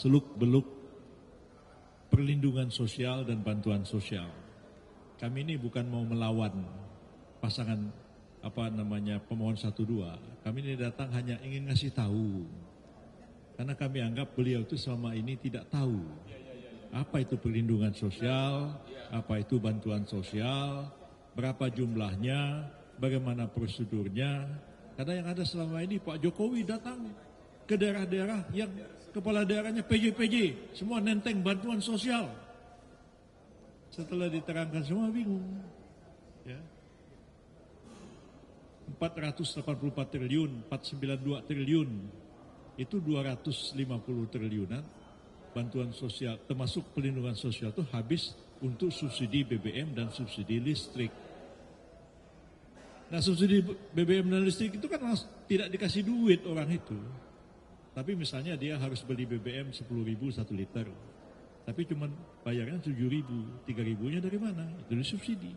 seluk-beluk perlindungan sosial dan bantuan sosial. Kami ini bukan mau melawan pasangan pemohon 1-2. Kami ini datang hanya ingin ngasih tahu. Karena kami anggap beliau itu selama ini tidak tahu apa itu perlindungan sosial, apa itu bantuan sosial, berapa jumlahnya, bagaimana prosedurnya. Karena yang ada selama ini Pak Jokowi datang ke daerah-daerah yang kepala daerahnya PJ, semua nenteng bantuan sosial. Setelah diterangkan semua bingung. Ya. 484 triliun, 492 triliun, itu 250 triliunan bantuan sosial, termasuk pelindungan sosial itu habis untuk subsidi BBM dan subsidi listrik. Nah, subsidi BBM dan listrik itu kan tidak dikasih duit orang itu. Tapi misalnya dia harus beli BBM 10.000 1 liter. Tapi cuma bayarnya 7.000, 3.000-nya dari mana? Itu disubsidi.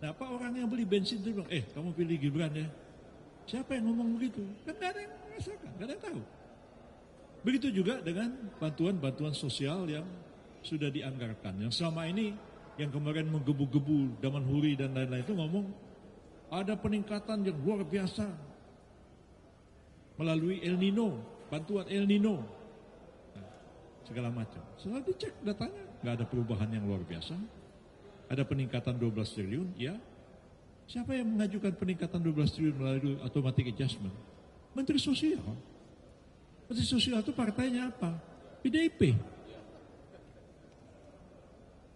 Nah, apa orang yang beli bensin itu bilang, kamu pilih Gibran ya. Siapa yang ngomong begitu? Kan gak ada yang merasakan, gak ada yang tahu. Begitu juga dengan bantuan-bantuan sosial yang sudah dianggarkan. Yang selama ini, yang kemarin menggebu-gebu Daman Huri dan lain-lain itu ngomong, ada peningkatan yang luar biasa melalui El Nino, bantuan El Nino, segala macam. Setelah dicek datanya, nggak ada perubahan yang luar biasa. Ada peningkatan 12 triliun, ya. Siapa yang mengajukan peningkatan 12 triliun melalui automatic adjustment? Menteri Sosial. Menteri Sosial itu partainya apa? PDIP.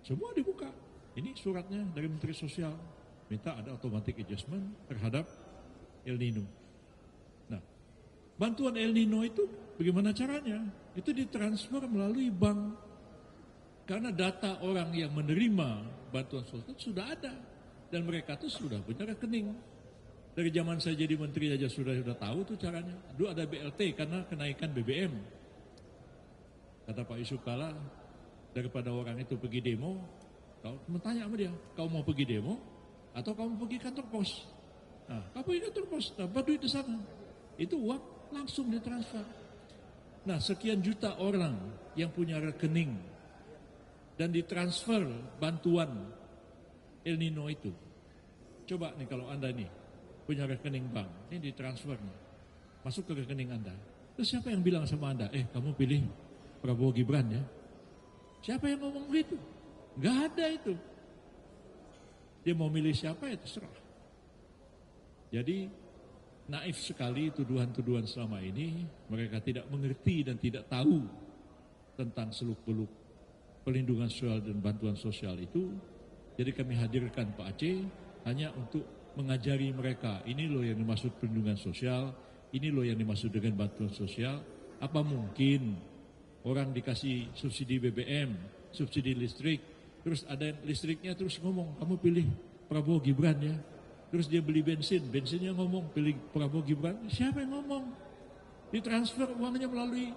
Semua dibuka. Ini suratnya dari Menteri Sosial. Minta ada automatic adjustment terhadap El Nino. Nah, bantuan El Nino itu bagaimana caranya? Itu ditransfer melalui bank. Karena data orang yang menerima bantuan sosial sudah ada. Dan mereka tuh sudah punya rekening. Dari zaman saya jadi menteri aja sudah tahu tuh caranya. Dulu ada BLT karena kenaikan BBM. Kata Pak Yusuf Kala, daripada orang itu pergi demo, kau tanya sama dia, kau mau pergi demo atau kamu pergi kantor pos? Nah, kau pergi kantor pos, dapat duit di sana. Itu uang langsung ditransfer. Nah, sekian juta orang yang punya rekening dan ditransfer bantuan El Nino itu. Coba nih kalau Anda nih punya rekening bank, ini ditransfer nih, masuk ke rekening Anda. Terus siapa yang bilang sama Anda, kamu pilih Prabowo Gibran ya? Siapa yang ngomong begitu? Nggak ada itu. Dia mau milih siapa ya terserah. Jadi naif sekali tuduhan-tuduhan selama ini. Mereka tidak mengerti dan tidak tahu tentang seluk-beluk pelindungan sosial dan bantuan sosial itu. Jadi kami hadirkan Pak Aceh hanya untuk mengajari mereka, ini loh yang dimaksud perlindungan sosial, ini loh yang dimaksud dengan bantuan sosial. Apa mungkin orang dikasih subsidi BBM, subsidi listrik, terus ada listriknya terus ngomong, kamu pilih Prabowo Gibran ya. Terus dia beli bensin, bensinnya ngomong pilih Prabowo Gibran. Siapa yang ngomong? Ditransfer uangnya melalui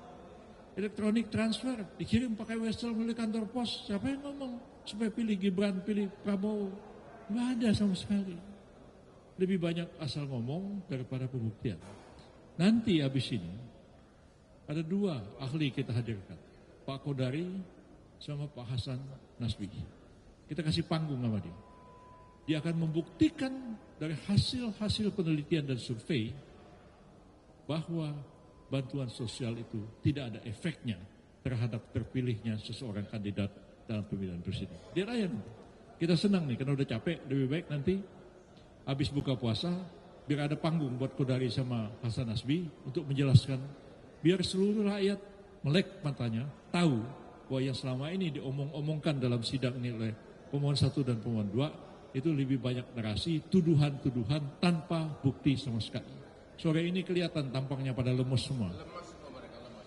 elektronik transfer, dikirim pakai wesel melalui kantor pos. Siapa yang ngomong supaya pilih Gibran, pilih Prabowo? Nggak ada sama sekali. Lebih banyak asal ngomong daripada pembuktian. Nanti habis ini ada 2 ahli kita hadirkan, Pak Kodari sama Pak Hasan Nasbi. Kita kasih panggung sama dia. Dia akan membuktikan dari hasil-hasil penelitian dan survei bahwa bantuan sosial itu tidak ada efeknya terhadap terpilihnya seseorang kandidat dalam pemilihan presiden. Dia raya nanti. Kita senang nih karena udah capek, lebih baik nanti habis buka puasa biar ada panggung buat Kodari sama Hasan Nasbi untuk menjelaskan, biar seluruh rakyat melek matanya tahu bahwa yang selama ini diomong-omongkan dalam sidang ini oleh pemohon 1 dan pemohon 2 itu lebih banyak narasi, tuduhan-tuduhan tanpa bukti sama sekali. Sore ini kelihatan tampangnya pada lemes semua.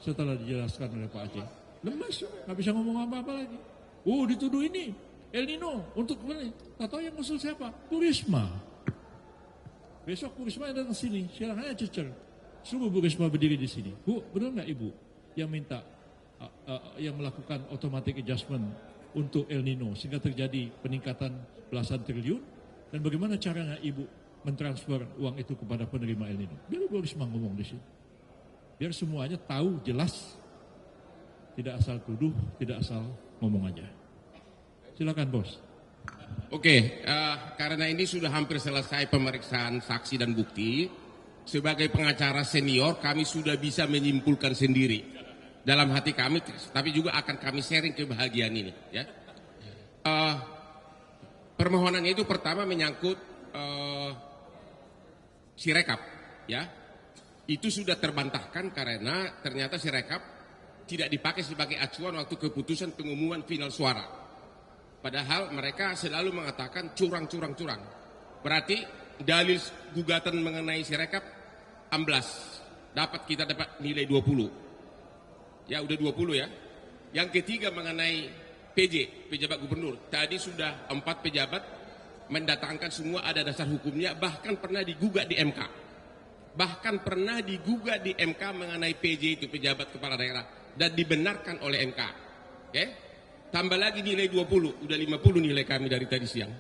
Setelah dijelaskan oleh Pak Aceh, lemes, nggak bisa ngomong apa-apa lagi. Dituduh ini El Nino untuk beli. Tak tahu yang usul siapa? Bu Risma. Besok Bu Risma datang sini, silahkan aja cecer. Suruh Bu Risma berdiri di sini. Bu, benar nggak Ibu yang minta, yang melakukan automatic adjustment untuk El Nino sehingga terjadi peningkatan belasan triliun? Dan bagaimana caranya Ibu mentransfer uang itu kepada penerima El Nino? Biar Bu Risma ngomong di sini. Biar semuanya tahu jelas Tidak asal tuduh, tidak asal ngomong aja. Silakan bos. Oke, karena ini sudah hampir selesai pemeriksaan saksi dan bukti, sebagai pengacara senior kami sudah bisa menyimpulkan sendiri dalam hati kami, tapi juga akan kami sharing kebahagiaan ini. Ya, permohonannya itu pertama menyangkut Sirekap, ya, itu sudah terbantahkan karena ternyata Sirekap tidak dipakai sebagai acuan waktu keputusan pengumuman final suara. Padahal mereka selalu mengatakan curang. Berarti dalil gugatan mengenai Sirekap amblas. Kita dapat nilai 20. Ya udah 20 ya. Yang ketiga mengenai pejabat gubernur. Tadi sudah 4 pejabat mendatangkan semua ada dasar hukumnya, bahkan pernah digugat di MK. Mengenai PJ itu pejabat kepala daerah. Dan dibenarkan oleh MK. Oke? Tambah lagi nilai 20, udah 50 nilai kami dari tadi siang.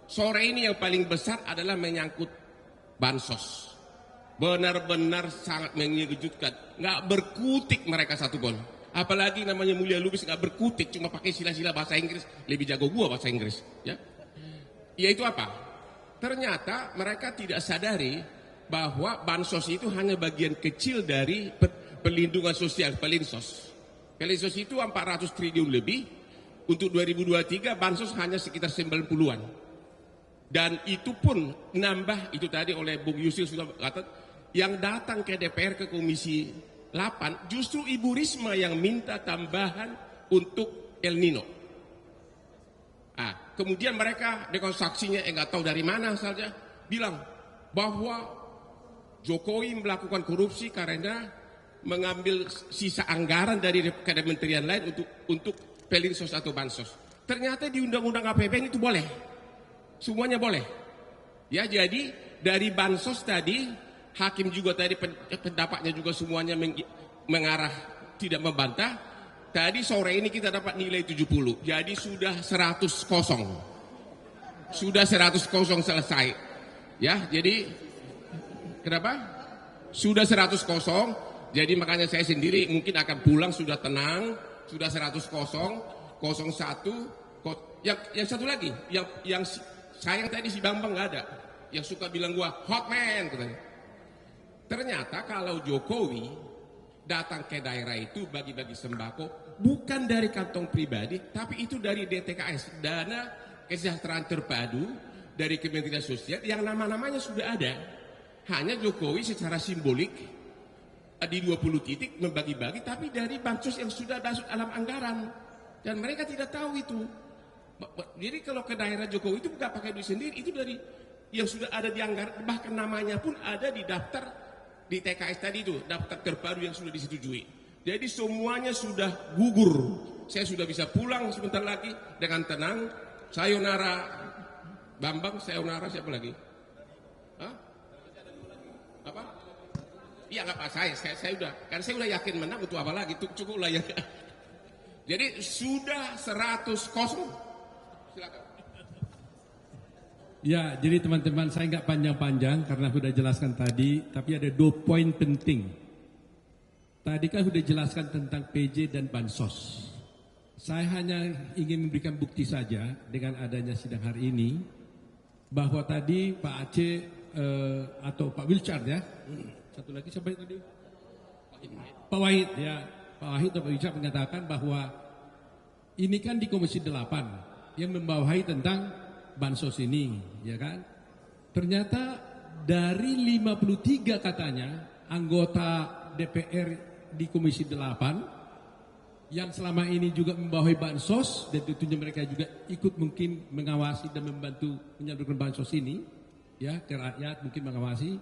Sore ini yang paling besar adalah menyangkut bansos. Benar-benar sangat mengejutkan. Nggak berkutik mereka satu pun. Apalagi namanya Mulia Lubis nggak berkutik, cuma pakai sila-sila bahasa Inggris. Lebih jago gua bahasa Inggris. Ya, yaitu apa? Ternyata mereka tidak sadari bahwa bansos itu hanya bagian kecil dari pelindungan sosial, Pelinsos. Pelinsos itu 400 triliun lebih. Untuk 2023 bansos hanya sekitar 90-an. Dan itu pun nambah, itu tadi oleh Bung Yusril sudah kata, yang datang ke DPR ke Komisi 8 justru Ibu Risma yang minta tambahan untuk El Nino. Kemudian mereka dengan saksinya nggak tahu dari mana saja bilang bahwa Jokowi melakukan korupsi karena mengambil sisa anggaran dari kementerian lain untuk pelinsos atau bansos. Ternyata di Undang-Undang APBN itu boleh, semuanya boleh. Ya, jadi dari bansos tadi hakim juga tadi pendapatnya juga semuanya mengarah tidak membantah. Tadi sore ini kita dapat nilai 70, jadi sudah 100-0. Sudah 100-0 selesai. Ya, jadi kenapa? Sudah 100-0. Jadi makanya saya sendiri mungkin akan pulang sudah tenang, sudah 100-0, 01. Yang satu lagi, yang sayang tadi si Bambang nggak ada, yang suka bilang gua hot man katanya. Ternyata kalau Jokowi datang ke daerah itu bagi-bagi sembako bukan dari kantong pribadi, tapi itu dari DTKS, dana kesejahteraan terpadu dari Kementerian Sosial yang nama-namanya sudah ada. Hanya Jokowi secara simbolik di 20 titik membagi-bagi, tapi dari bansos yang sudah masuk dalam anggaran, dan mereka tidak tahu itu. Jadi kalau ke daerah Jokowi itu nggak pakai duit sendiri, itu dari yang sudah ada di anggaran, bahkan namanya pun ada di daftar di TKS tadi itu, daftar terpadu yang sudah disetujui. Jadi semuanya sudah gugur. Saya sudah bisa pulang sebentar lagi dengan tenang. Sayonara Bambang, sayonara siapa lagi? Apa? Iya nggak apa, saya udah, kan saya udah yakin menang, untuk apa lagi? Cukup lah ya. Jadi sudah 100-0. Silakan. Ya, jadi teman-teman saya nggak panjang-panjang karena sudah jelaskan tadi, tapi ada 2 poin penting. Tadi kan sudah jelaskan tentang PJ dan bansos. Saya hanya ingin memberikan bukti saja dengan adanya sidang hari ini bahwa tadi Pak Aceh atau Pak Wilchard ya. Satu lagi siapa tadi? Pak Wahid ya. Pak Wahid atau Pak Wilchard mengatakan bahwa ini kan di Komisi 8 yang membawahi tentang bansos ini, ya kan? Ternyata dari 53 katanya anggota DPR di Komisi 8 yang selama ini juga membawahi bansos dan tentunya mereka juga ikut mungkin mengawasi dan membantu menyalurkan bansos ini, ya, ke rakyat mungkin mengawasi.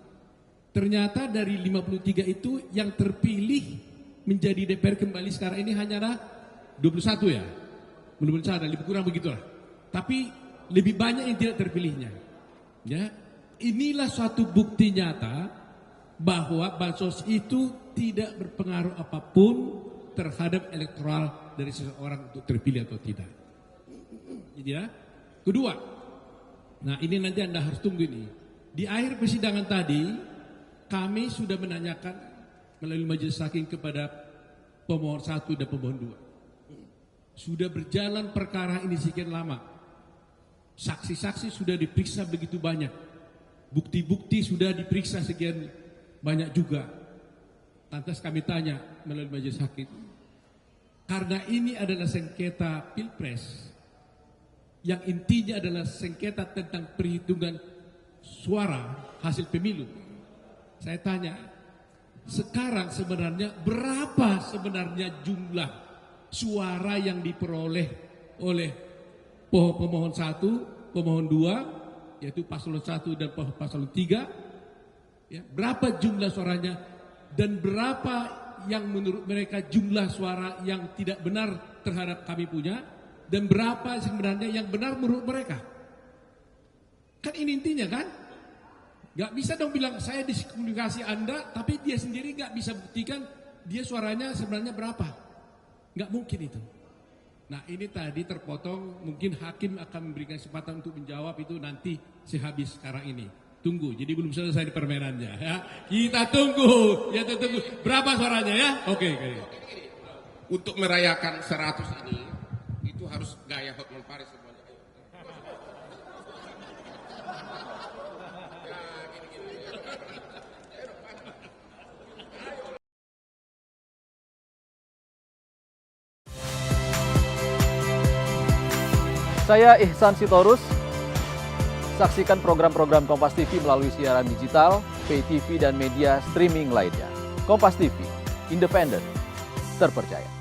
Ternyata dari 53 itu yang terpilih menjadi DPR kembali sekarang ini hanyalah 21 ya. Menurut saya lebih kurang begitulah. Tapi lebih banyak yang tidak terpilihnya. Ya, inilah suatu bukti nyata bahwa bansos itu tidak berpengaruh apapun terhadap elektoral dari seseorang untuk terpilih atau tidak. Jadi ya, kedua, nah ini nanti Anda harus tunggu ini. Di akhir persidangan tadi, kami sudah menanyakan melalui majelis hakim kepada pemohon 1 dan pemohon 2. Sudah berjalan perkara ini sekian lama. Saksi-saksi sudah diperiksa begitu banyak. Bukti-bukti sudah diperiksa sekian banyak juga. Lantas kami tanya melalui majelis hakim, karena ini adalah sengketa pilpres, yang intinya adalah sengketa tentang perhitungan suara hasil pemilu. Saya tanya, sekarang sebenarnya berapa sebenarnya jumlah suara yang diperoleh oleh pemohon 1, pemohon 2, yaitu paslon 1 dan paslon 3, ya, berapa jumlah suaranya dan berapa yang menurut mereka jumlah suara yang tidak benar terhadap kami punya, dan berapa sebenarnya yang benar menurut mereka. Kan ini intinya kan? Gak bisa dong bilang saya diskomunikasi Anda, tapi dia sendiri gak bisa buktikan dia suaranya sebenarnya berapa. Gak mungkin itu. Nah ini tadi terpotong, mungkin hakim akan memberikan kesempatan untuk menjawab itu nanti sehabis sekarang ini. Tunggu, jadi belum selesai di permainannya ya. Kita tunggu, ya tunggu. Berapa suaranya ya? Oke. Untuk merayakan 100 ini, itu harus gaya Hotman Paris semuanya. Saya Ihsan Sitorus. Saksikan program-program Kompas TV melalui siaran digital, pay TV, dan media streaming lainnya. Kompas TV, independen, terpercaya.